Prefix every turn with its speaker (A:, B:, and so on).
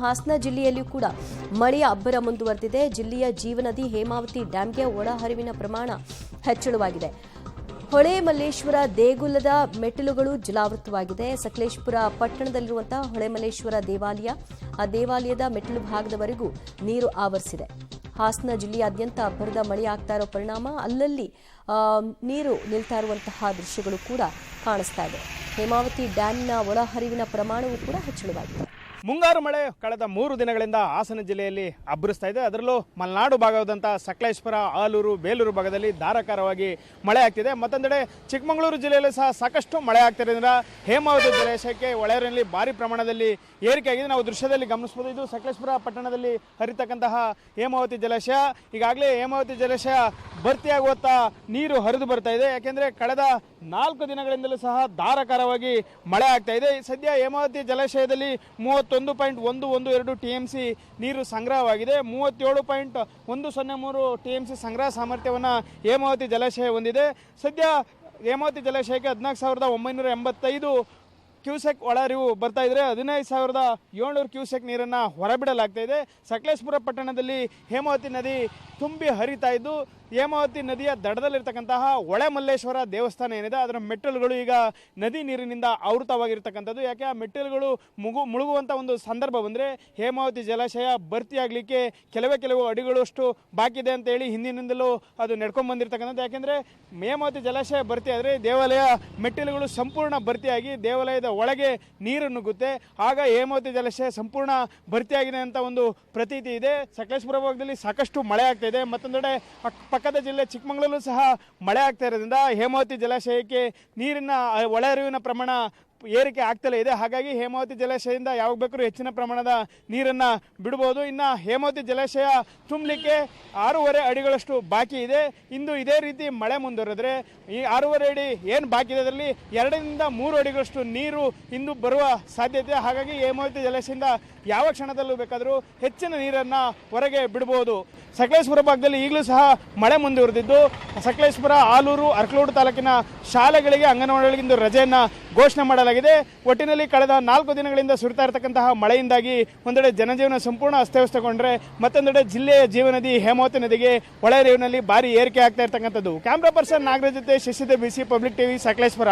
A: ಹಾಸನ ಜಿಲ್ಲೆಯಲ್ಲಿಯೂ ಕೂಡ ಮಳೆಯ ಅಬ್ಬರ ಮುಂದುವರೆದಿದೆ. ಜಿಲ್ಲೆಯ ಜೀವನದಿ ಹೇಮಾವತಿ ಡ್ಯಾಂಗೆ ಒಳಹರಿವಿನ ಪ್ರಮಾಣ ಹೆಚ್ಚಳವಾಗಿದೆ. ಹೊಳೆ ಮಲ್ಲೇಶ್ವರ ದೇಗುಲದ ಮೆಟ್ಟಿಲುಗಳು ಜಲಾವೃತವಾಗಿದೆ. ಸಕಲೇಶಪುರ ಪಟ್ಟಣದಲ್ಲಿರುವಂತಹ ಹೊಳೆ ಮಲ್ಲೇಶ್ವರ ದೇವಾಲಯ, ಆ ದೇವಾಲಯದ ಮೆಟ್ಟಿಲು ಭಾಗದವರೆಗೂ ನೀರು ಆವರಿಸಿದೆ. ಹಾಸನ ಜಿಲ್ಲೆಯಾದ್ಯಂತ ಅಬ್ಬರದ ಮಳೆಯಾಗ್ತಾ ಇರೋ ಪರಿಣಾಮ ಅಲ್ಲಲ್ಲಿ ನೀರು ನಿಲ್ತಾ ಇರುವಂತಹ ದೃಶ್ಯಗಳು ಕೂಡ ಕಾಣಿಸ್ತಾ ಇದೆ. ಹೇಮಾವತಿ ಡ್ಯಾಂನ ಒಳಹರಿವಿನ ಪ್ರಮಾಣವೂ ಕೂಡ ಹೆಚ್ಚಳವಾಗಿದೆ.
B: ಮುಂಗಾರು ಮಳೆ ಕಳೆದ 3 ದಿನಗಳಿಂದ ಹಾಸನ ಜಿಲ್ಲೆಯಲ್ಲಿ ಅಬ್ಬರಿಸ್ತಾ ಇದೆ. ಅದರಲ್ಲೂ ಮಲೆನಾಡು ಭಾಗವಾದಂಥ ಸಕಲೇಶಪುರ, ಆಲೂರು, ಬೇಲೂರು ಭಾಗದಲ್ಲಿ ಧಾರಾಕಾರವಾಗಿ ಮಳೆ ಆಗ್ತಿದೆ. ಮತ್ತೊಂದೆಡೆ ಚಿಕ್ಕಮಗಳೂರು ಜಿಲ್ಲೆಯಲ್ಲಿ ಸಹ ಸಾಕಷ್ಟು ಮಳೆ ಆಗ್ತಿರೋದ್ರಿಂದ ಹೇಮಾವತಿ ಜಲಾಶಯಕ್ಕೆ ಒಳಹರಿವಿನಲ್ಲಿ ಭಾರಿ ಪ್ರಮಾಣದಲ್ಲಿ ಏರಿಕೆ ಆಗಿದೆ. ನಾವು ದೃಶ್ಯದಲ್ಲಿ ಗಮನಿಸಬಹುದು. ಇದು ಸಕಲೇಶಪುರ ಪಟ್ಟಣದಲ್ಲಿ ಹರಿತಕ್ಕಂತಹ ಹೇಮಾವತಿ ಜಲಾಶಯ. ಈಗಾಗಲೇ ಹೇಮಾವತಿ ಜಲಾಶಯ ಭರ್ತಿಯಾಗುವತ್ತ ನೀರು ಹರಿದು ಬರ್ತಾ ಇದೆ. ಯಾಕೆಂದರೆ ಕಳೆದ 4 ದಿನಗಳಿಂದಲೂ ಸಹ ಧಾರಾಕಾರವಾಗಿ ಮಳೆ ಆಗ್ತಾ ಇದೆ. ಸದ್ಯ ಹೇಮಾವತಿ ಜಲಾಶಯದಲ್ಲಿ 31.112 TMC ನೀರು ಸಂಗ್ರಹವಾಗಿದೆ. 37.103 TMC ಸಂಗ್ರಹ ಸಾಮರ್ಥ್ಯವನ್ನು ಹೇಮಾವತಿ ಜಲಾಶಯ ಹೊಂದಿದೆ. ಸದ್ಯ ಹೇಮಾವತಿ ಜಲಾಶಯಕ್ಕೆ 14,985 ಕ್ಯೂಸೆಕ್ ಒಳಹರಿವು ಬರ್ತಾ ಇದ್ರೆ 15,700 ಕ್ಯೂಸೆಕ್ ನೀರನ್ನು ಹೊರಬಿಡಲಾಗ್ತಾ ಇದೆ. ಸಕಲೇಶಪುರ ಪಟ್ಟಣದಲ್ಲಿ ಹೇಮಾವತಿ ನದಿ ತುಂಬಿ ಹರಿತಾ ಇದ್ದು, ಹೇಮಾವತಿ ನದಿಯ ದಡದಲ್ಲಿರ್ತಕ್ಕಂತಹ ಹೊಳೆ ಮಲ್ಲೇಶ್ವರ ದೇವಸ್ಥಾನ ಏನಿದೆ ಅದರ ಮೆಟ್ಟಿಲುಗಳು ಈಗ ನದಿ ನೀರಿನಿಂದ ಆವೃತವಾಗಿರ್ತಕ್ಕಂಥದ್ದು. ಯಾಕೆ ಆ ಮೆಟ್ಟಿಲುಗಳು ಮುಳುಗುವಂಥ ಒಂದು ಸಂದರ್ಭ ಬಂದರೆ ಹೇಮಾವತಿ ಜಲಾಶಯ ಭರ್ತಿಯಾಗಲಿಕ್ಕೆ ಕೆಲವು ಅಡಿಗಳಷ್ಟು ಬಾಕಿ ಇದೆ ಅಂತೇಳಿ ಹಿಂದಿನಿಂದಲೂ ಅದು ನಡ್ಕೊಂಡು ಬಂದಿರತಕ್ಕಂಥದ್ದು. ಯಾಕೆಂದರೆ ಹೇಮಾವತಿ ಜಲಾಶಯ ಭರ್ತಿ ಆದರೆ ದೇವಾಲಯ ಮೆಟ್ಟಿಲುಗಳು ಸಂಪೂರ್ಣ ಭರ್ತಿಯಾಗಿ ದೇವಾಲಯದ ಒಳಗೆ ನೀರು ನುಗ್ಗುತ್ತೆ. ಆಗ ಹೇಮಾವತಿ ಜಲಾಶಯ ಸಂಪೂರ್ಣ ಭರ್ತಿಯಾಗಿದೆ ಅಂತ ಒಂದು ಪ್ರತೀತಿ ಇದೆ. ಸಕಲೇಶಪುರ ಭಾಗದಲ್ಲಿ ಸಾಕಷ್ಟು ಮಳೆ ಆಗ್ತಾ ಇದೆ. ಮತ್ತೊಂದೆಡೆ ಪಕ್ಕದ ಜಿಲ್ಲೆ ಚಿಕ್ಕಮಗಳೂರು ಸಹ ಮಳೆ ಆಗ್ತಾ ಇರೋದ್ರಿಂದ ಹೇಮಾವತಿ ಜಲಾಶಯಕ್ಕೆ ನೀರಿನ ಒಳಹರಿವಿನ ಪ್ರಮಾಣ ಏರಿಕೆ ಆಗ್ತಲೇ ಇದೆ. ಹಾಗಾಗಿ ಹೇಮಾವತಿ ಜಲಾಶಯದಿಂದ ಯಾವಾಗ ಬೇಕಾದ್ರೂ ಹೆಚ್ಚಿನ ಪ್ರಮಾಣದ ನೀರನ್ನು ಬಿಡಬಹುದು. ಇನ್ನು ಹೇಮಾವತಿ ಜಲಾಶಯ ತುಂಬಲಿಕ್ಕೆ 6.5 ಅಡಿಗಳಷ್ಟು ಬಾಕಿ ಇದೆ. ಇಂದು ಇದೇ ರೀತಿ ಮಳೆ ಮುಂದುವರೆದ್ರೆ ಈ 6.5 ಅಡಿ ಏನು ಬಾಕಿ ಇದೆ ಅದರಲ್ಲಿ 2ರಿಂದ 3 ಅಡಿಗಳಷ್ಟು ನೀರು ಇಂದು ಬರುವ ಸಾಧ್ಯತೆ. ಹಾಗಾಗಿ ಹೇಮಾವತಿ ಜಲಾಶಯದಿಂದ ಯಾವ ಕ್ಷಣದಲ್ಲೂ ಬೇಕಾದರೂ ಹೆಚ್ಚಿನ ನೀರನ್ನು ಹೊರಗೆ ಬಿಡಬಹುದು. ಸಕಲೇಶಪುರ ಭಾಗದಲ್ಲಿ ಈಗಲೂ ಸಹ ಮಳೆ ಮುಂದುವರೆದಿದ್ದು, ಸಕಲೇಶಪುರ, ಆಲೂರು, ಅರಕಲಗೂಡು ತಾಲೂಕಿನ ಶಾಲೆಗಳಿಗೆ, ಅಂಗನವಾಡಿಗಳಿಂದ ರಜೆಯನ್ನು ಘೋಷಣೆ ಮಾಡಲಾಗಿದೆ. ಒಟ್ಟಿನಲ್ಲಿ ಕಳೆದ 4 ದಿನಗಳಿಂದ ಸುರಿತಾ ಇರತಕ್ಕಂತಹ ಮಳೆಯಿಂದಾಗಿ ಒಂದೆಡೆ ಜನಜೀವನ ಸಂಪೂರ್ಣ ಅಸ್ತವ್ಯಸ್ತಗೊಂಡ್ರೆ ಮತ್ತೊಂದೆಡೆ ಜಿಲ್ಲೆಯ ಜೀವನದಿ ಹೇಮಾವತಿ ನದಿಗೆ ಒಳಹರಿವಿನಲ್ಲಿ ಭಾರಿ ಏರಿಕೆ ಆಗ್ತಾ ಇರತಕ್ಕಂಥದ್ದು. ಕ್ಯಾಮ್ರಾ ಪರ್ಸನ್ ನಾಗರಾಜ್ ಜೊತೆ Shashidhar, BC public TV, Sakleshpur.